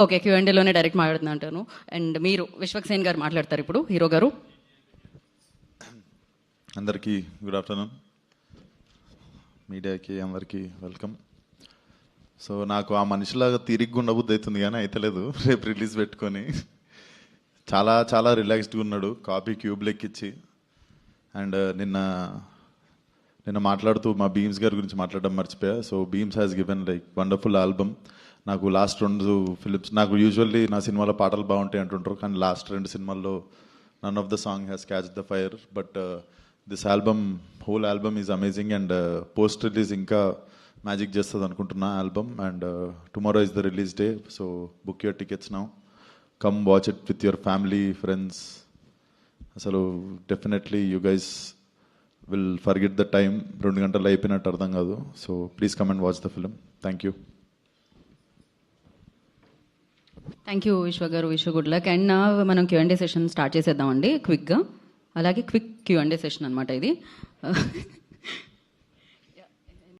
Okay, క్యూఎండేలోనే direct మాట్లాడుతున్నా అంటాను. And మీరు విశ్వక్సేన్ గారు మాట్లాడతారు ఇప్పుడు, హీరో గారు. అందరికీ గుడ్ ఆఫ్టర్నూన్, మీడియాకి అందరికీ వెల్కమ్. సో నాకు ఆ మనిషిలాగా తిరిగి ఉండబుద్ధి అవుతుంది కానీ అయితలేదు. రేపు రిలీజ్ పెట్టుకొని చాలా చాలా రిలాక్స్డ్గా ఉన్నాడు, కాపీ క్యూబ్ లెక్కిచ్చి. అండ్ నిన్న మాట్లాడుతూ మా బీమ్స్ గారి గురించి మాట్లాడడం మర్చిపోయా. So Bheems has given like wonderful album. నాకు లాస్ట్ 2 ఫిలిమ్స్, నాకు యూజువల్లీ నా సినిమాలో పాటలు బాగుంటాయి అంటుంటారు, కానీ లాస్ట్ 2 సినిమాల్లో none of the song has catch the fire. But this album, whole album is amazing. And post release ఇంకా మ్యాజిక్ చేస్తుంది అనుకుంటున్నా album. And tomorrow is the release day, so book your tickets now, come watch it with your family, friends. అసలు definitely you guys will forget the time. 2 గంటలు అయిపోయినట్టు అర్థం కాదు. So please come and watch the film. Thank you. Thank you విశ్వ గారు, విశ్వ good luck. And మనం క్యూఎండే session start చేసేద్దామండి క్విక్గా. అలాగే క్విక్ క్యూఎండే సెషన్ అనమాట ఇది.